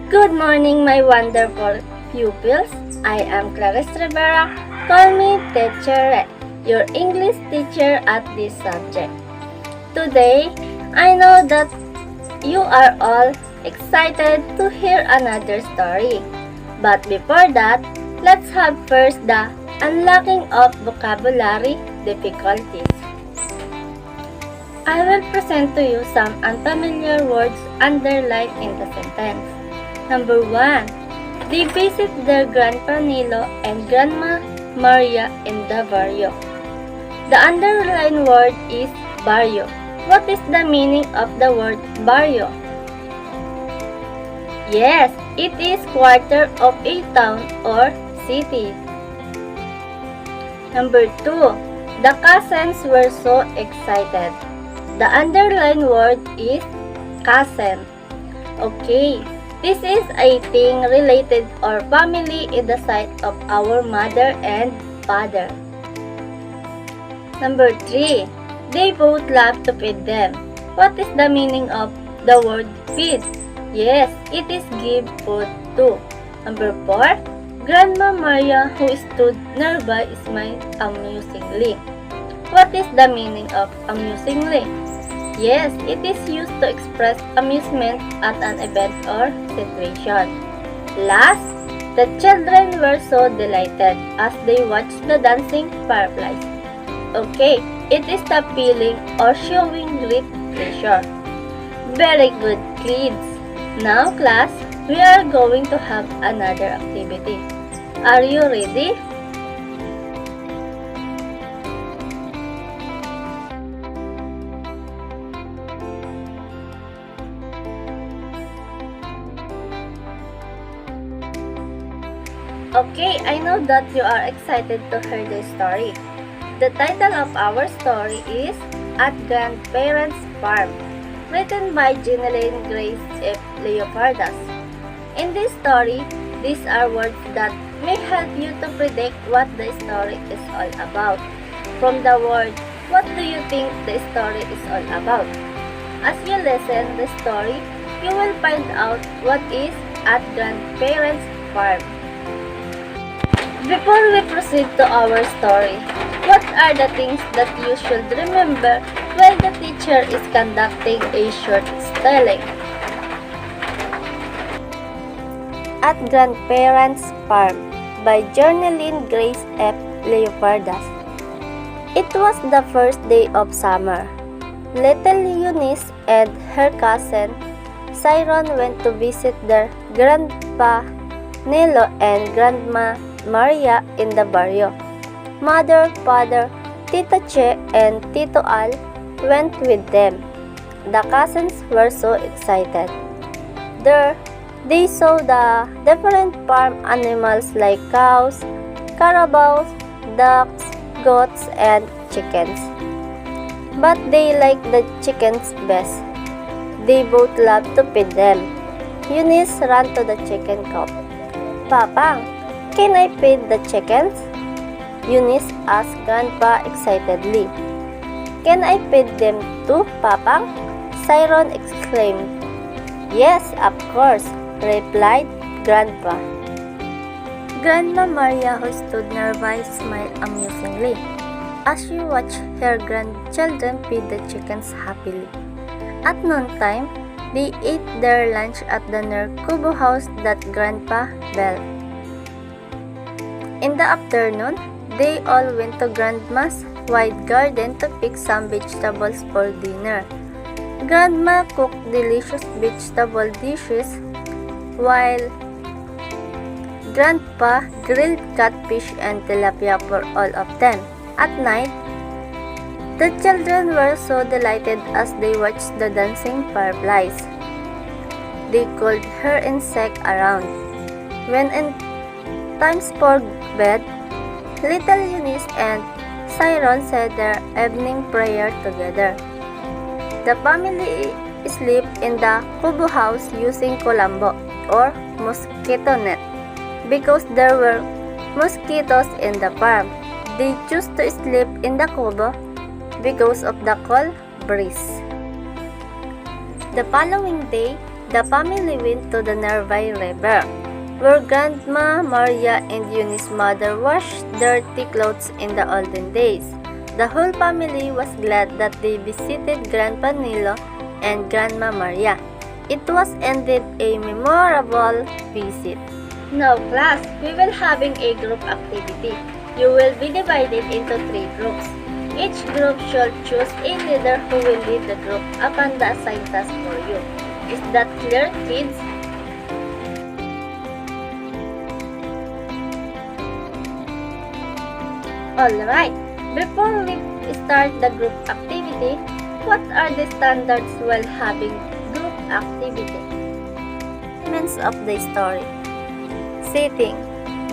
Good morning, my wonderful pupils. I am Clarice Rivera. Call me Teacher, your English teacher at this subject. Today, I know that you are all excited to hear another story. But before that, let's have first the unlocking of vocabulary difficulties. I will present to you some unfamiliar words underlined in the sentence. Number 1. They visit their Grandpa Nilo and Grandma Maria in the barrio. The underlined word is barrio. What is the meaning of the word barrio? Yes, it is quarter of a town or city. Number 2. The cousins were so excited. The underlined word is cousin. Okay, this is a thing related or family in the side of our mother and father. Number 3. They both love to feed them. What is the meaning of the word feed? Yes, it is give food to. Number 4. Grandma Maria, who stood nearby, smiled amusingly. What is the meaning of amusingly? Yes, it is used to express amusement at an event or situation. Last, the children were so delighted as they watched the dancing fireflies. Okay, it is the feeling or showing great pleasure. Very good, kids. Now, class, we are going to have another activity. Are you ready? Okay, I know that you are excited to hear this story. The title of our story is At Grandparents' Farm, written by Jeanine Grace F. Leopardas. In this story, these are words that may help you to predict what the story is all about. From the word, what do you think the story is all about? As you listen the story, you will find out what is At Grandparents' Farm. Before we proceed to our story, what are the things that you should remember while the teacher is conducting a short spelling? At Grandparents' Farm by Jeanine Grace F. Leopardas. It was the first day of summer. Little Eunice and her cousin Siron went to visit their Grandpa Nilo and Grandma Maria in the barrio. Mother, father, Tita Che, and Tito Al went with them. The cousins were so excited. There, they saw the different farm animals like cows, carabaos, ducks, goats, and chickens. But they liked the chickens best. They both loved to feed them. Eunice ran to the chicken coop. Papa, can I feed the chickens? Eunice asked Grandpa excitedly. Can I feed them too, Papa? Siron exclaimed. Yes, of course, replied Grandpa. Grandma Maria, who stood nearby, smiled amusingly as she watched her grandchildren feed the chickens happily. At noontime, they ate their lunch at the near Kubo house that Grandpa built. In the afternoon, they all went to Grandma's wide garden to pick some vegetables for dinner. Grandma cooked delicious vegetable dishes, while Grandpa grilled catfish and tilapia for all of them. At night, the children were so delighted as they watched the dancing fireflies. They called her insect around. When in times for bed, little Eunice and Siron said their evening prayer together. The family slept in the Kubo house using kulambo or mosquito net because there were mosquitoes in the farm. They chose to sleep in the Kubo because of the cold breeze. The following day, The family went to the nearby river, where Grandma Maria and Eunice's mother washed dirty clothes in the olden days. The whole family was glad that they visited Grandpa Nilo and Grandma Maria. It was indeed a memorable visit. Now class, we will having a group activity. You will be divided into 3 groups. Each group should choose a leader who will lead the group upon the assigned task for you. Is that clear, kids? Alright, before we start the group activity, what are the standards while having group activity? Elements of the story. Setting.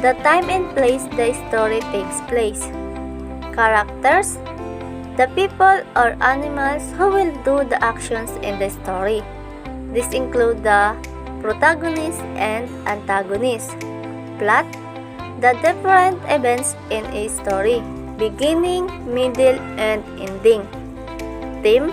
The time and place the story takes place. Characters. The people or animals who will do the actions in the story. These include the protagonist and antagonist. Plot. The different events in a story, beginning, middle, and ending. Theme.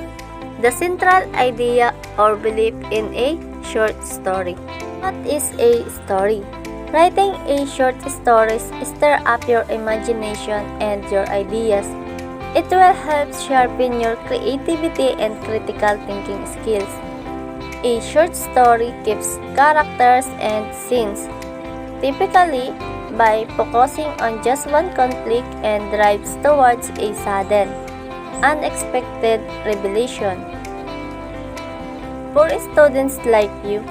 The central idea or belief in a short story. What is a story? Writing a short stories stir up your imagination and your ideas. It will help sharpen your creativity and critical thinking skills. A short story keeps characters and scenes, typically by focusing on just one conflict and drives towards a sudden, unexpected revelation. For students like you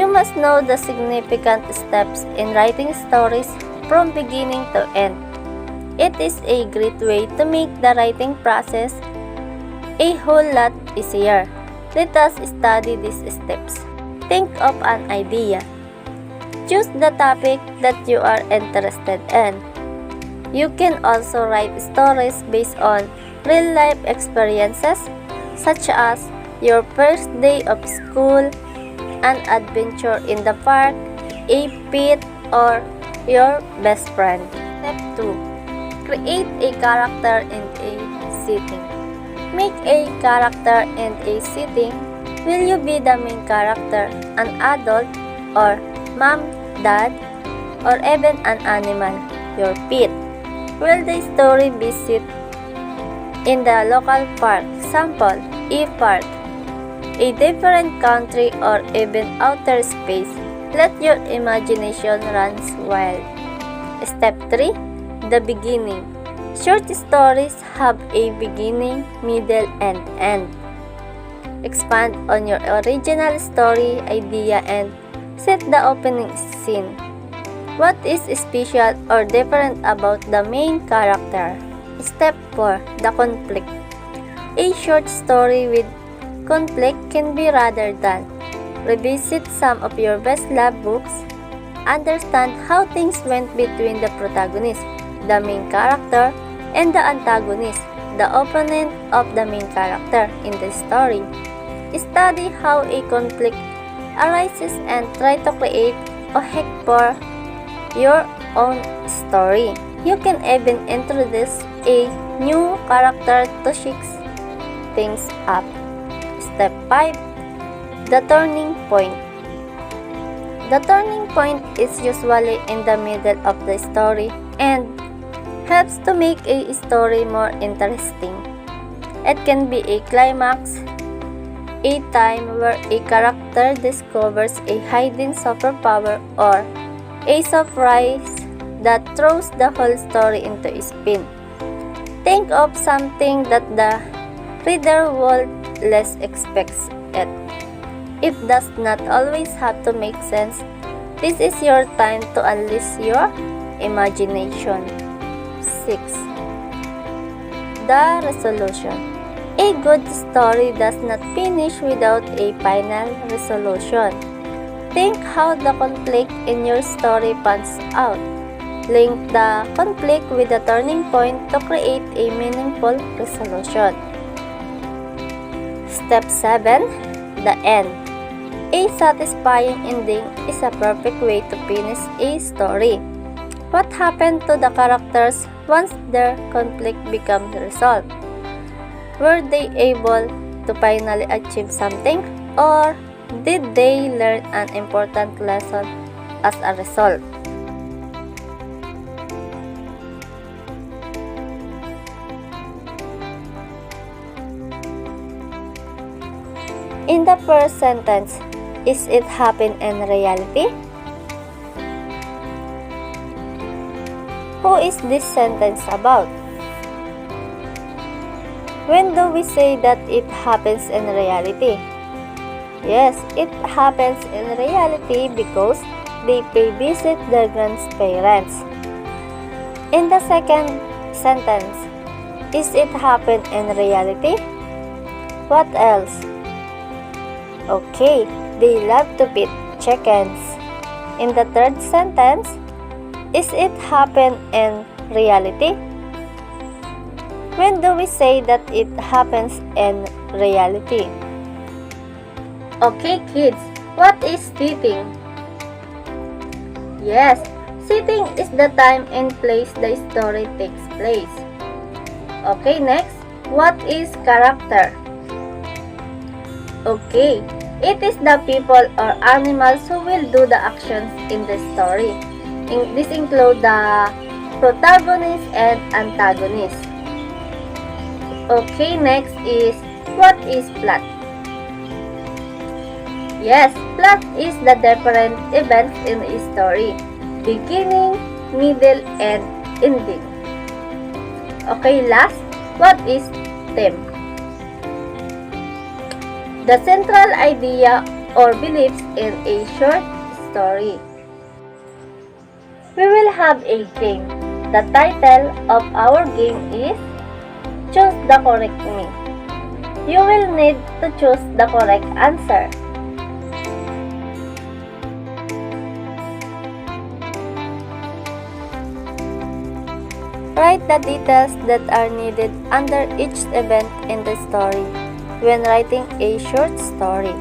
must know the significant steps in writing stories from beginning to end. It is a great way to make the writing process a whole lot easier. Let us study these steps. Think of an idea. Choose the topic that you are interested in. You can also write stories based on real-life experiences, such as your first day of school, an adventure in the park, a pet, or your best friend. Step 2. Create a character and a setting. Make a character and a setting. Will you be the main character, an adult, or mom, dad, or even an animal, your pet? Will the story be set in the local park, sample, a park, a different country, or even outer space? Let your imagination run wild. Step 3. The beginning. Short stories have a beginning, middle, and end. Expand on your original story idea and set the opening scene. What is special or different about the main character? Step 4. The conflict. A short story with conflict can be rather dull. Revisit some of your best-loved books. Understand how things went between the protagonist, the main character, and the antagonist, the opponent of the main character in the story. Study how a conflict arises and try to create a hack for your own story. You can even introduce a new character to shake things up. Step 5. The turning point. The turning point is usually in the middle of the story and helps to make a story more interesting. It can be a climax, a time where a character discovers a hidden superpower, or a surprise that throws the whole story into a spin. Think of something that the reader would less expects it. It does not always have to make sense. This is your time to unleash your imagination. 6. The resolution. A good story does not finish without a final resolution. Think how the conflict in your story pans out. Link the conflict with the turning point to create a meaningful resolution. Step 7. The end. A satisfying ending is a perfect way to finish a story. What happened to the characters once their conflict becomes resolved? Were they able to finally achieve something, or Did they learn an important lesson as a result? In the first sentence, is it happen in reality? Who is this sentence about? When do we say that it happens in reality? Yes, it happens in reality because they pay visit their grandparents. In the second sentence, is it happen in reality? What else? Okay, they love to feed chickens. In the third sentence, is it happen in reality? When do we say that it happens in reality? Okay, kids, what is sitting? Yes, sitting is the time and place the story takes place. Okay, next, what is character? Okay, it is the people or animals who will do the actions in the story. This include the protagonist and antagonist. Okay, next is what is plot? Yes, plot is the different events in a story, beginning, middle, and ending. Okay, last, what is theme? The central idea or beliefs in a short story. We will have a game. The title of our game is Choose the Correct Me. You will need to choose the correct answer. Write the details that are needed under each event in the story when writing a short story.